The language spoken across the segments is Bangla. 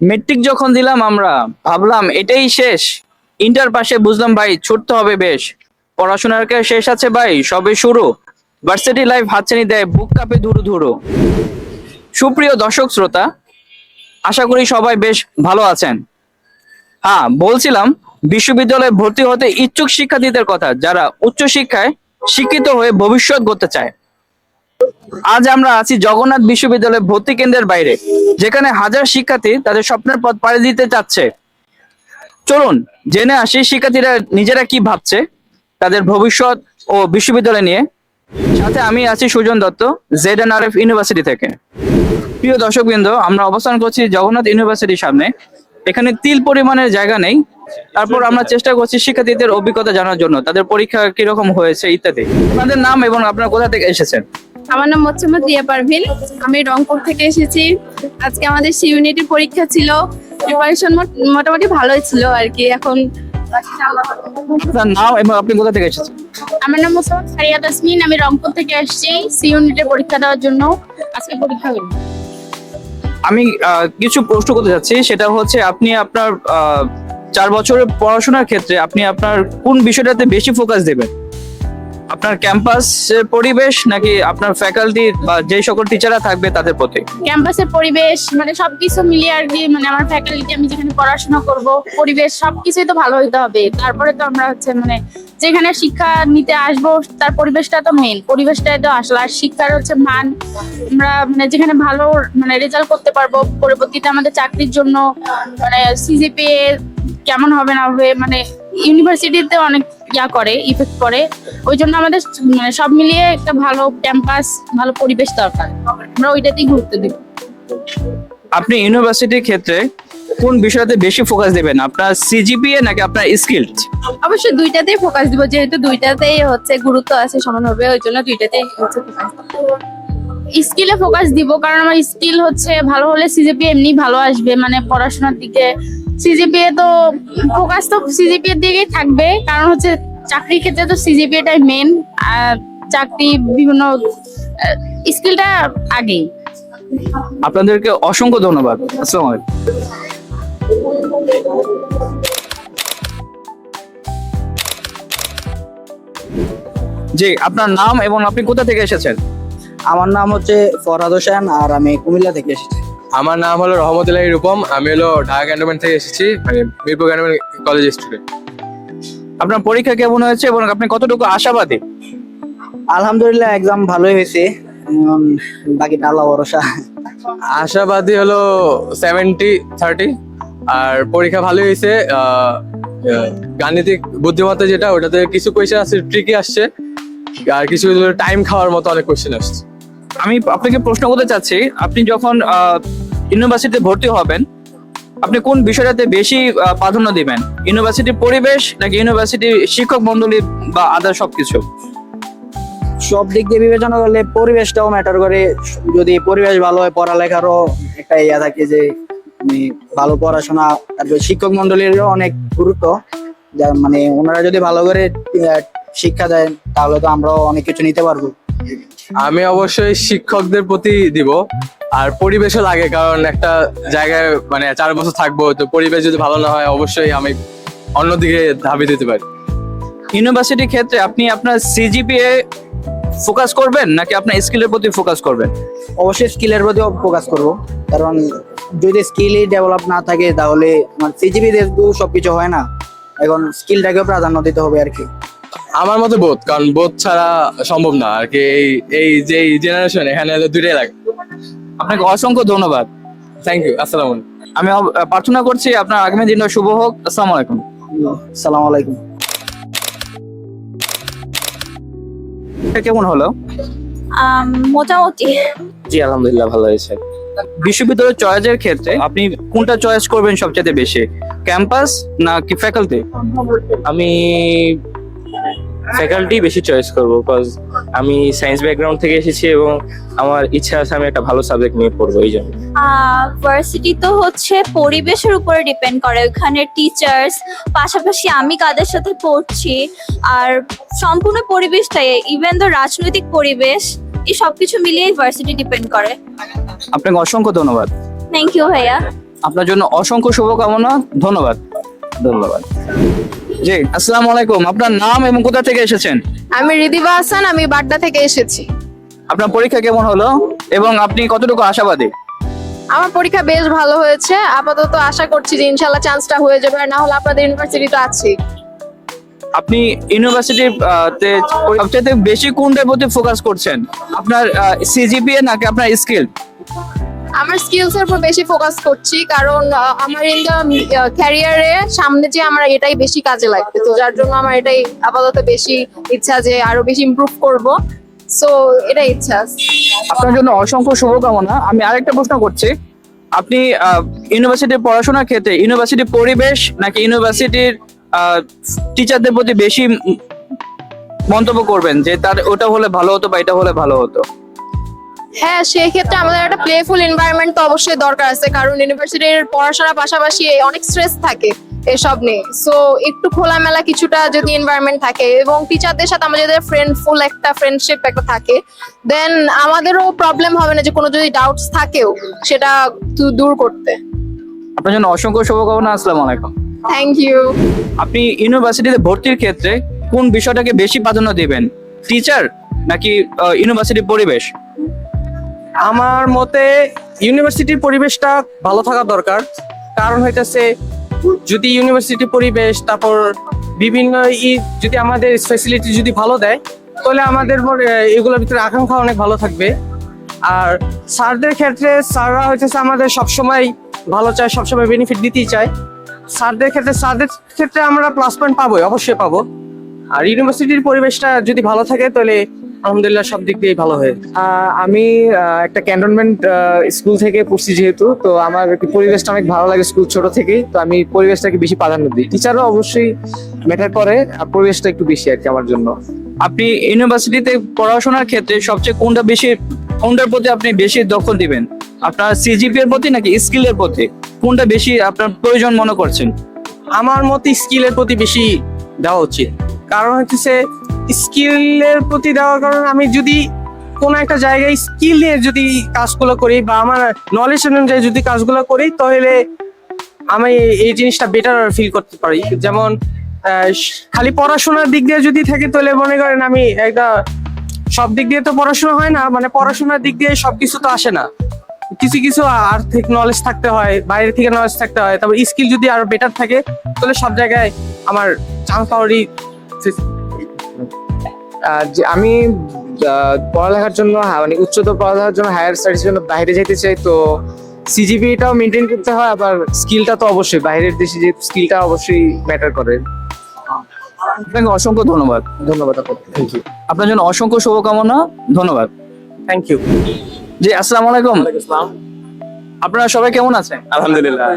মেট্রিক যখন দিলাম আমরা ভাবলাম এটাই শেষ। ইন্টার পাশে বুঝলাম ভাই ছুটতে হবে বেশ। পড়াশোনার কে শেষ আছে ভাই, সবে শুরু। ভার্সিটি লাইফ হাতছানি দেয়, বুক কাঁপে ধুরু ধুরু। সুপ্রিয় দর্শক শ্রোতা, আশা করি সবাই বেশ ভালো আছেন। হ্যাঁ, বলছিলাম বিশ্ববিদ্যালয়ে ভর্তি হতে ইচ্ছুক শিক্ষার্থীদের কথা, যারা উচ্চশিক্ষায় শিক্ষিত হয়ে ভবিষ্যৎ গড়তে চায়। আজ আমরা আছি জগন্নাথ বিশ্ববিদ্যালয় ভর্তি কেন্দ্রের বাইরে, যেখানে হাজার শিক্ষার্থী তাদের স্বপ্নের পথ পাড়ি দিতে চাচ্ছে। চলুন জেনে আসি শিক্ষার্থীরা নিজেরা কি ভাবছে তাদের ভবিষ্যৎ ও বিশ্ববিদ্যালয় নিয়ে। সাথে আমি আছি সুজন দত্ত, ZNRF ইউনিভার্সিটি থেকে। প্রিয় দর্শকবৃন্দ, আমরা অবস্থান করছি জগন্নাথ ইউনিভার্সিটির সামনে। এখানে তিল পরিমাণের জায়গা নেই, তারপর আমরা চেষ্টা করছি শিক্ষার্থীদের অভিজ্ঞতা জানার জন্য, তাদের পরীক্ষা কিরকম হয়েছে ইত্যাদি। আপনাদের নাম এবং আপনারা কোথা থেকে এসেছেন? আমার নাম মোহাম্মদ রিয়া পারভিন, আমি রংপুর থেকে এসেছি। আজকে আমাদের সি ইউনিটের পরীক্ষা ছিল, প্রিপারেশন মোটামুটি ভালোই ছিল আর কি। এখন আপনার নাম এবং আপনি কোথা থেকে এসেছেন? আমার নাম মোহাম্মদ সারিয়া তাসমিন, আমি রংপুর থেকে আসছি সি ইউনিটের পরীক্ষা দেওয়ার জন্য। আজকে পরীক্ষা হলো। আমি কিছু প্রশ্ন করতে যাচ্ছি, সেটা হচ্ছে আপনি আপনার 4 বছরের পড়াশোনার ক্ষেত্রে আপনি আপনার কোন বিষয়টাতে বেশি ফোকাস দেবেন? আপনার ক্যাম্পাসের পরিবেশ নাকি আপনার ফ্যাকাল্টি বা যে সকল টিচাররা থাকবে তাদের প্রতি? ক্যাম্পাসের পরিবেশ মানে সবকিছু মিলিয়ে আর কি, মানে আমার ফ্যাকাল্টি, আমি যেখানে পড়াশোনা করব, পরিবেশ সবকিছুই তো ভালো হইতে হবে। তারপরে তো আমরা হচ্ছে মানে যেখানে শিক্ষা নিতে আসবো তার পরিবেশটা তো মেইন, পরিবেশটাই তো আসলে। আর শিক্ষার হচ্ছে মান, আমরা মানে যেখানে ভালো মানে রেজাল্ট করতে পারবো পরবর্তীতে আমাদের চাকরির জন্য, মানে সিজিপিএ কেমন হবে না হবে, মানে ইউনিভার্সিটিতে অনেক করে ইফেক্ট করে। ওই জন্য আমাদের মানে সব মিলিয়ে একটা ভালো ক্যাম্পাস, ভালো পরিবেশ দরকার। আমরা ওইটাতেই গুরুত্ব দিব। আপনি ইউনিভার্সিটির ক্ষেত্রে কোন বিষয়টাতে বেশি ফোকাস দেবেন, আপনার সিজিপিএ নাকি আপনার স্কিল? অবশ্যই দুইটাতেই ফোকাস দিব, যেহেতু দুইটাতেই হচ্ছে গুরুত্ব আছে সমানভাবে, ওই জন্য দুইটাতেই হচ্ছে ফোকাস। স্কিলে ফোকাস দিব, কারণ আমার স্কিল হচ্ছে ভালো হলে সিজিপিএ এমনি ভালো আসবে, মানে পড়াশোনার দিকে। সিজিপিএ তো ফোকাস তো সিজিপিএ এর দিকেই থাকবে, কারণ হচ্ছে চাকরির ক্ষেত্রে তো সিজিপিএটাই মেন, আর চাকরি বিভিন্ন স্কিলটা আগেই। আপনাদেরকে অসংখ্য ধন্যবাদ। আসসালামু আলাইকুম। জি, আপনার নাম এবং আপনি কোথা থেকে এসেছেন? আমার নাম হচ্ছে ফরহাদ হোসেন, আর আমি কুমিল্লা থেকে এসেছি। আমার নাম হলো রহমতুল্লাহ রূপম, আমি হলো ঢাকা ক্যান্টনমেন্ট থেকে এসেছি, মানে মিরপুর ক্যান্টনমেন্ট কলেজ স্টুডেন্ট। আপনার পরীক্ষা কেমন হয়েছে এবং আপনি কতটুকু আশাবাদী? আলহামদুলিল্লাহ, এক্সাম ভালোই হয়েছে, বাকিটা আল্লাহ ভরসা। আশাবাদী হলো 70-30, আর পরীক্ষা ভালোই হয়েছে। গাণিতিক বুদ্ধিমত্তা যেটা, ওটাতে কিছু কোয়েশ্চেন আছে ট্রিকি আসছে, আর কিছু টাইম খাওয়ার মতো অনেক কোয়েশ্চেন আসছে। আমি আপনাকে প্রশ্ন করতে চাচ্ছি, আপনি যখন ইউনিভার্সিটিতে ভর্তি হবেন, আপনি কোন বিষয়টাতে বেশি প্রাধান্য দিবেন? ইউনিভার্সিটির পরিবেশ নাকি ইউনিভার্সিটির শিক্ষক মন্ডলী বা আদার সবকিছু? সব দিক দিয়ে বিবেচনা করলে পরিবেশটাও ম্যাটার করে। যদি পরিবেশ ভালো হয়, পড়ালেখারও একটা ইয়া থাকে যে ভালো পড়াশোনা, তারপরে শিক্ষক মন্ডলীরও অনেক গুরুত্ব। মানে ওনারা যদি ভালো করে শিক্ষা দেয়, তাহলে তো আমরাও অনেক কিছু নিতে পারবো। আমি অবশ্যই শিক্ষকদের প্রতি দিব, আর পরিবেশও লাগে, কারণ একটা জায়গায় মানে 4 বছর থাকবো, তো পরিবেশ যদি ভালো না হয় অবশ্যই আমি অন্যদিকে ধাবি দিতে পারি। ইউনিভার্সিটির ক্ষেত্রে আপনি আপনার সিজিপিএ ফোকাস করবেন নাকি আপনার স্কিলের প্রতি ফোকাস করবেন? অবশ্যই স্কিলের প্রতি ফোকাস করবো, কারণ যদি স্কিলই ডেভেলপ না থাকে তাহলে আমার সিজিপি দিয়ে সবকিছু হয় না। এখন স্কিলটাকেও প্রাধান্য দিতে হবে আর কি। আমার মতে বোধ, কারণ বোধ ছাড়া সম্ভব না আর কি। এই যে জেনারেশন, এখানে দুইটাই লাগে। আপনাকে অসংখ্য ধন্যবাদ। Thank you. আসসালামু আলাইকুম। আমি প্রার্থনা করছি আপনার আগামী দিনটা শুভ হোক। আসসালামু আলাইকুম। আসসালামু আলাইকুম। কেমন হলো? মোটামুটি জি, আলহামদুলিল্লাহ ভালো হয়েছে। বিশ্ববিদ্যালয় চয়েসের ক্ষেত্রে আপনি কোনটা চয়েস করবেন সবচেয়ে বেশি, ক্যাম্পাস নাকি ফ্যাকাল্টি? আমি ফ্যাকাল্টি বেশি চয়েস করবো, বিকজ আমি সায়েন্স ব্যাকগ্রাউন্ড থেকে এসেছি এবং আমার ইচ্ছা আছে আমি একটা ভালো সাবজেক্ট নিয়ে পড়বো, এই জন্য। ভার্সিটি তো হচ্ছে পরিবেশের উপরে ডিপেন্ড করে, ওখানে টিচার্স, পাশাপাশি আমি কাদের সাথে পড়ছি, আর সম্পূর্ণ পরিবেশটাই, ইভেন তো রাজনৈতিক পরিবেশ, এই সবকিছু মিলিয়ে ভার্সিটি ডিপেন্ড করে। আপনাকে অসংখ্য ধন্যবাদ। থ্যাংক ইউ ভাইয়া। আপনার জন্য অসংখ্য শুভকামনা। ধন্যবাদ। ধন্যবাদ। জি, আসসালামু আলাইকুম। আপনার নাম এবং কোথা থেকে এসেছেন? আমি রিদিবা হাসান, আমি বাড্ডা থেকে এসেছি। আপনার পরীক্ষা কেমন হলো এবং আপনি কতটুকু আশাবাদী? আমার পরীক্ষা বেশ ভালো হয়েছে, আপাতত আশা করছি যে ইনশাল্লাহ চান্সটা হয়ে যাবে, আর না হলে আপনাদের ইউনিভার্সিটি তো আছে। আপনি ইউনিভার্সিটির তে সবচেয়ে বেশি কোনটার প্রতি ফোকাস করছেন? আপনার সিজিপিএ নাকি আপনার স্কিল? আমার স্কিলস এর উপর বেশি ফোকাস করছি, কারণ আমার ইন দ্য ক্যারিয়ারে সামনে যে আমার এটাই বেশি কাজে লাগবে, তো যার জন্য আমার এটাই আপাতত বেশি ইচ্ছা যে আরো বেশি ইমপ্রুভ করব। সো এটাই ইচ্ছা। আপনার জন্য অসংখ্য শুভকামনা। আমি আরেকটা প্রশ্ন করছি, আপনি ইউনিভার্সিটির পড়াশোনার ক্ষেত্রে ইউনিভার্সিটির পরিবেশ নাকি ইউনিভার্সিটির টিচারদের প্রতি বেশি মন্তব্য করবেন যে তার ওটা হলে ভালো হতো বা এটা হলে ভালো হতো? হ্যাঁ, সেই ক্ষেত্রে আমাদের একটা প্লেফুল এনভায়রনমেন্ট তো অবশ্যই দরকার আছে, কারণ ইউনিভার্সিটির পড়াশোনার পাশাপাশি অনেক স্ট্রেস থাকে এসব নিয়ে। সো একটু খোলামেলা কিছুটা যদি এনভায়রনমেন্ট থাকে এবং টিচারদের সাথে আমাদের ফ্রেন্ডফুল একটা ফ্রেন্ডশিপ একটা থাকে, দেন আমাদেরও প্রবলেম হবে না যে কোনো যদি ডাউটস থাকেও সেটা দূর করতে। আপনার জন্য অসংখ্য শুভকামনা। আসসালামু আলাইকুম। Thank you. আপনি ইউনিভার্সিটিতে ভর্তির ক্ষেত্রে কোন বিষয়টাকে বেশি প্রাধান্য দিবেন, টিচার নাকি ইউনিভার্সিটির পরিবেশ? আমার মতে ইউনিভার্সিটির পরিবেশটা ভালো থাকা দরকার। কারণ হইতেছে যদি ইউনিভার্সিটির পরিবেশ, তারপর বিভিন্ন যদি আমাদের ফ্যাসিলিটি যদি ভালো দেয়, তাহলে আমাদের এগুলোর ভিতরে আকাঙ্ক্ষা অনেক ভালো থাকবে। আর স্যারদের ক্ষেত্রে স্যাররা হইতেছে আমাদের সবসময় ভালো চায়, সবসময় বেনিফিট দিতেই চায়। স্যারদের ক্ষেত্রে আমরা প্লাস পয়েন্ট পাবোই, অবশ্যই পাবো। আর ইউনিভার্সিটির পরিবেশটা যদি ভালো থাকে তাহলে আলহামদুলিল্লাহ সব দিক দিয়েই ভালো হয়। আমি একটা ক্যান্টনমেন্ট স্কুল থেকে পড়ছি, যেহেতু তো আমার একটু পরিবেশটা অনেক ভালো লাগে স্কুল ছোট থেকেই, তো আমি পরিবেশটাকে বেশি প্রাধান্য দিই। টিচারও অবশ্যই ম্যাটার করে, আর পরিবেশটা একটু বেশি আর কি আমার জন্য। আপনি ইউনিভার্সিটিতে পড়াশোনার ক্ষেত্রে সবচেয়ে কোনটার প্রতি আপনি বেশি দখল দিবেন? আপনার সিজিপি এর প্রতি নাকি স্কিলের প্রতি? কোনটা বেশি আপনার প্রয়োজন মনে করছেন? আমার মতে স্কিলের প্রতি বেশি দেওয়া উচিত। কারণ হচ্ছে স্কিলের প্রতি দেওয়ার কারণে আমি যদি কোনো একটা জায়গায় স্কিল নিয়ে যদি কাজগুলো করি বা আমার নলেজ অনুযায়ী যদি কাজগুলো করি, তাহলে আমি এই জিনিসটা বেটার ফিল করতে পারি। যেমন খালি পড়াশোনার দিক দিয়ে যদি থাকে, তাহলে মনে করেন আমি একটা সব দিক দিয়ে তো পড়াশোনা হয় না, মানে পড়াশোনার দিক দিয়ে সবকিছু তো আসে না, কিছু কিছু আর্থিক নলেজ থাকতে হয়, বাইরে থেকে নলেজ থাকতে হয়। তারপর স্কিল যদি আরো বেটার থাকে, তাহলে সব জায়গায় আমার চান্স পাওয়ারই। যে আমি পড়ালেখার জন্য মানে উচ্চতর পড়ালেখার জন্য হায়ার স্টাডিজ জন্য বাইরে যেতে চাই, তো সিজিপিএটাও মেনটেন করতে হয়, আবার স্কিলটা তো অবশ্যই বাইরের দেশে যে স্কিলটা অবশ্যই ম্যাটার করে। আপনাকে অসংখ্য ধন্যবাদ। ধন্যবাদ আপনাকে। Thank you. আপনার জন্য অসংখ্য শুভকামনা। ধন্যবাদ। Thank you. জি, আসসালামু আলাইকুম। আপনারা সবাই কেমন আছেন? আলহামদুলিল্লাহ।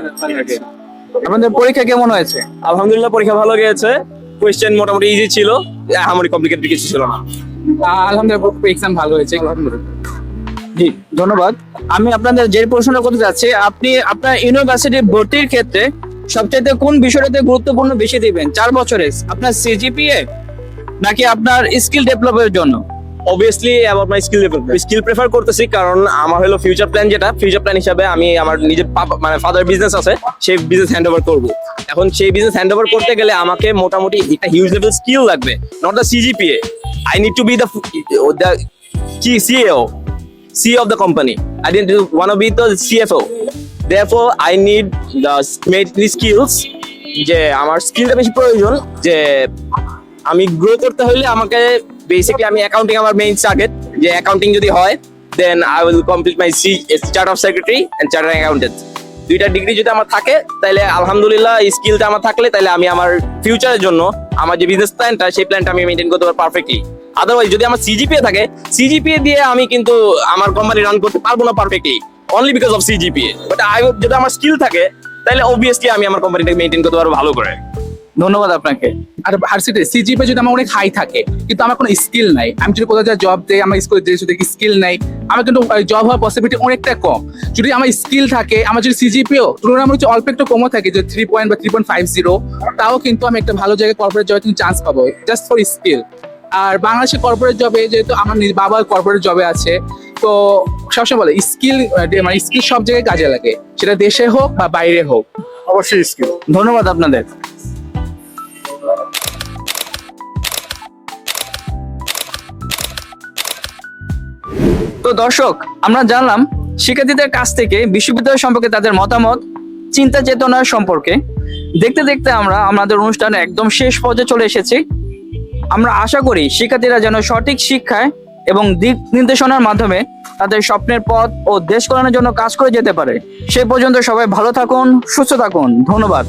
আপনাদের পরীক্ষা কেমন হয়েছে? আলহামদুলিল্লাহ পরীক্ষা ভালো গিয়েছে। কোয়েশ্চেন মোটামুটি ইজি ছিল, আমারই কমপ্লিকেটেড কিছু ছিল না। আলহামদুলিল্লাহ এক্সাম ভালো হয়েছে। জি, ধন্যবাদ। আমি আপনাদের যে প্রশ্নটা করতে যাচ্ছি, আপনি আপনার ইউনিভার্সিটি ভর্তির ক্ষেত্রে সবচেয়ে কোন বিষয়টাতে গুরুত্বপূর্ণ বেশি দিবেন 4 বছরে? আপনার সিজিপিএ নাকি আপনার স্কিল ডেভেলপের জন্য? Obviously about my skill prefer করতেছি, কারণ আমার হলো ফিউচার প্ল্যান হিসাবে আমি আমার নিজের মানে ফাদার বিজনেস আছে, সেই বিজনেস হ্যান্ড ওভার করবো। এখন সেই বিজনেস হ্যান্ড ওভার করতে গেলে আমাকে মোটামুটি একটা হিউজ লেভেল স্কিল লাগবে, not the CGPA. I need to B the CEO of the company. I didn't want to be the CFO. Therefore, I need the skills. যে আমার স্কিলটা বেশি প্রয়োজন, যে আমি গ্রো করতে হলে আমাকে বেসিক্যালি আমি অ্যাকাউন্টিং আমার মেইন টার্গেট, যে অ্যাকাউন্টিং যদি হয় then I will complete my chart of secretary and charter accountant. দুইটা ডিগ্রি যদি আমার থাকে তাহলে আলহামদুলিল্লাহ, এই স্কিলটা আমার থাকলে তাহলে আমি আমার ফিউচারের জন্য আমার যে বিজনেস প্ল্যানটা, সেই প্ল্যানটা আমি মেইনটেইন করতে পারবো পারফেক্টলি। আদারওয়াইজ যদি আমার সিজিপিএ থাকে, সিজিপিএ দিয়ে আমি কিন্তু আমার কোম্পানি রান করতে পারবো না perfectly, only because of CGPA. But যদি আমার স্কিল থাকে তাহলে অবভিয়াসলি আমি আমার কোম্পানিটাকে মেইনটেইন করতে পারবো ভালো করে। ধন্যবাদ আপনাকে। আর ভার্সিটি সিজিপিএ যদি আমার অনেক হাই থাকে কিন্তু আমার কোনো স্কিল নাই, আমি যদি কোথাও জব দেই, আমার স্কিল নাই, আমার কিন্তু জব হওয়ার পসিবিলিটি অনেকটা কম। যদি আমার স্কিল থাকে, আমার যদি সিজিপিও তুলনামূলক অল্প একটু কমও থাকে, যে 3 বা 3.50, তাও কিন্তু আমি একটা ভালো জায়গায় কর্পোরেট জবে কিন্তু চান্স পাবো, জাস্ট ফর স্কিল। আর বাংলাদেশের কর্পোরেট জবে যেহেতু আমার বাবা কর্পোরেট জবে আছে, তো সবসময় বলে স্কিল মানে স্কিল সব জায়গায় কাজে লাগে, সেটা দেশে হোক বা বাইরে হোক। অবশ্যই স্কিল। ধন্যবাদ আপনাদের। তো দর্শক, আমরা জানলাম শিক্ষার্থীদের কাছ থেকে বিশ্ববিদ্যালয় সম্পর্কে তাদের মতামত, চিন্তা চেতনা সম্পর্কে। দেখতে দেখতে আমরা আমাদের অনুষ্ঠানে একদম শেষ পর্যায়ে চলে এসেছি। আমরা আশা করি শিক্ষার্থীরা যেন সঠিক শিক্ষায় এবং দিক নির্দেশনার মাধ্যমে তাদের স্বপ্নের পথ ও দেশ কল্যাণের জন্য কাজ করে যেতে পারে। সে পর্যন্ত সবাই ভালো থাকুন, সুস্থ থাকুন। ধন্যবাদ।